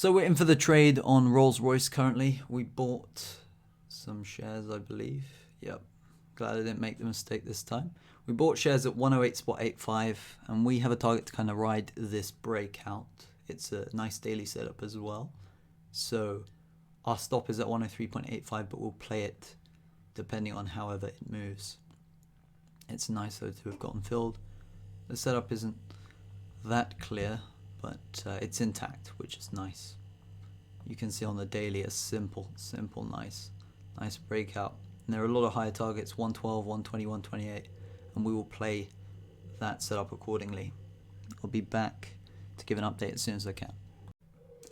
So we're in for the trade on Rolls Royce currently. We bought some shares, I believe. Yep. Glad I didn't make the mistake this time. We bought shares at 108.85 and we have a target to kind of ride this breakout. It's a nice daily setup as well. So our stop is at 103.85, but we'll play it depending on however it moves. It's nice though to have gotten filled. The setup isn't that clear, but it's intact, which is nice. You can see on the daily a simple, nice breakout. And there are a lot of higher targets, 112, 120, 128, and we will play that setup accordingly. I'll be back to give an update as soon as I can.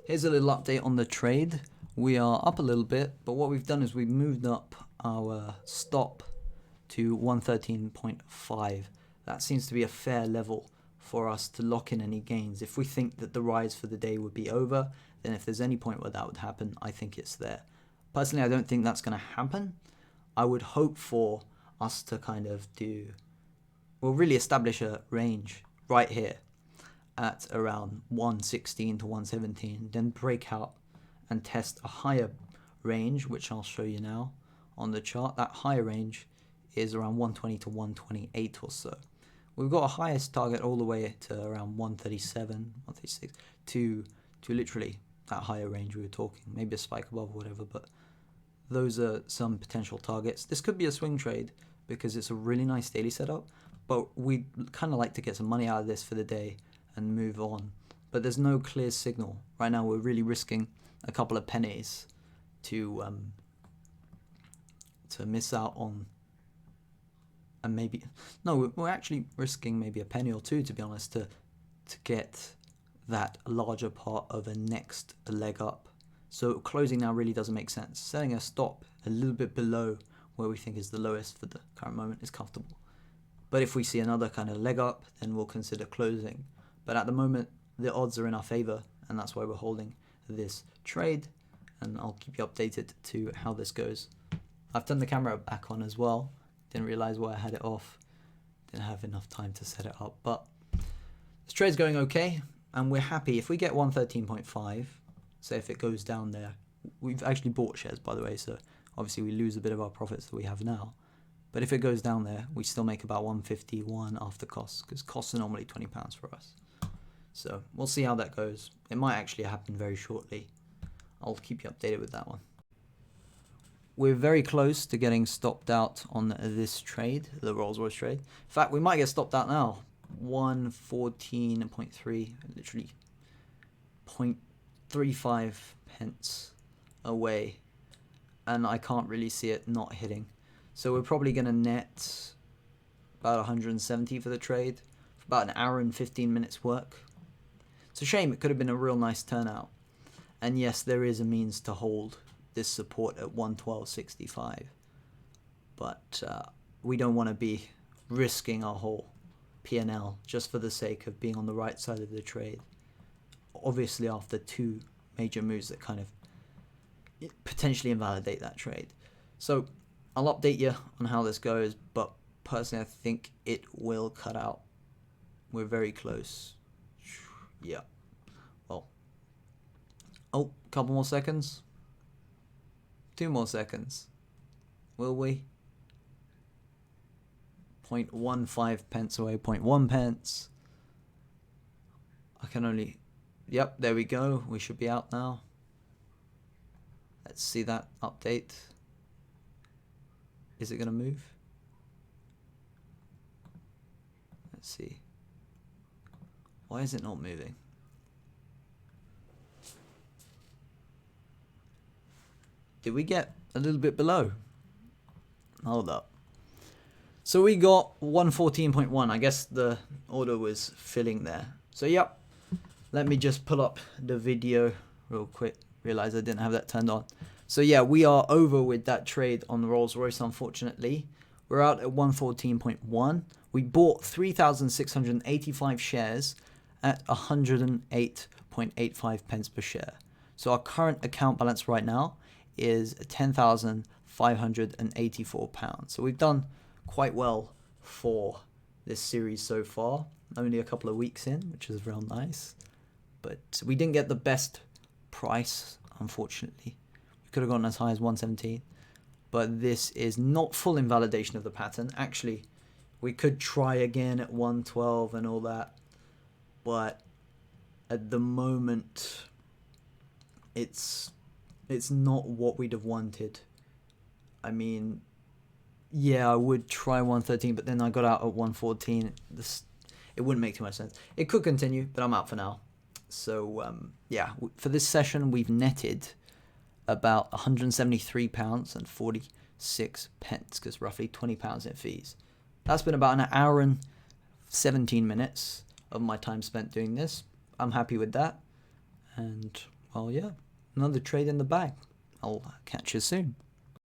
Here's a little update on the trade. We are up a little bit, but what we've done is we've moved up our stop to 113.5. That seems to be a fair level for us to lock in any gains. If we think that the rise for the day would be over, then if there's any point where that would happen, I think it's there. Personally, I don't think that's going to happen. I would hope for us to kind of really establish a range right here at around 116 to 117, then break out and test a higher range, which I'll show you now on the chart. That higher range is around 120 to 128 or so. We've got a highest target all the way to around 137, 136 to literally that higher range we were talking. Maybe a spike above or whatever, but those are some potential targets. This could be a swing trade because it's a really nice daily setup, but we kind of like to get some money out of this for the day and move on. But there's no clear signal. Right now we're really risking a couple of pennies to miss out on. And maybe, no, we're actually risking maybe a penny or two, to be honest, to get that larger part of a next leg up. So closing now really doesn't make sense. Setting a stop a little bit below where we think is the lowest for the current moment is comfortable. But if we see another kind of leg up, then we'll consider closing. But at the moment, the odds are in our favor, and that's why we're holding this trade. And I'll keep you updated to how this goes. I've turned the camera back on as well. Didn't realize why I had it off. Didn't have enough time to set it up. But this trade's going okay, and we're happy. If we get 113.5, say if it goes down there, we've actually bought shares, by the way, so obviously we lose a bit of our profits that we have now. But if it goes down there, we still make about 151 after costs, because costs are normally £20 for us. So we'll see how that goes. It might actually happen very shortly. I'll keep you updated with that one. We're very close to getting stopped out on this trade, the Rolls Royce trade. In fact, we might get stopped out now. 114.3, literally 0.35 pence away. And I can't really see it not hitting. So we're probably going to net about 170 for the trade, for about an hour and 15 minutes work. It's a shame. It could have been a real nice turnout. And yes, there is a means to hold this support at 112.65, but we don't want to be risking our whole P&L just for the sake of being on the right side of the trade, obviously after two major moves that kind of potentially invalidate that trade. So I'll update you on how this goes, but personally I think it will cut out. We're very close. Yeah, well, oh, a couple more seconds. 2 more seconds. Will we? 0.15 pence away, 0.1 pence. I can only... Yep, there we go. We should be out now. Let's see that update. Is it going to move? Let's see. Why is it not moving? Did we get a little bit below? Hold up. So we got 114.1. I guess the order was filling there. So yep. Let me just pull up the video real quick. Realize I didn't have that turned on. So yeah, we are over with that trade on the Rolls Royce, unfortunately. We're out at 114.1. We bought 3,685 shares at 108.85 pence per share. So our current account balance right now is £10,584. So we've done quite well for this series so far. Only a couple of weeks in, which is real nice. But we didn't get the best price, unfortunately. We could have gone as high as 117, but this is not full invalidation of the pattern. Actually, we could try again at 112 and all that, but at the moment, it's not what we'd have wanted. I mean, yeah, I would try 113, but then I got out at 114. It wouldn't make too much sense. It could continue, but I'm out for now. So, yeah, for this session, we've netted about £173 and 46 pence, because roughly £20 in fees. That's been about an hour and 17 minutes of my time spent doing this. I'm happy with that. And, well, yeah, another trade in the bag. I'll catch you soon.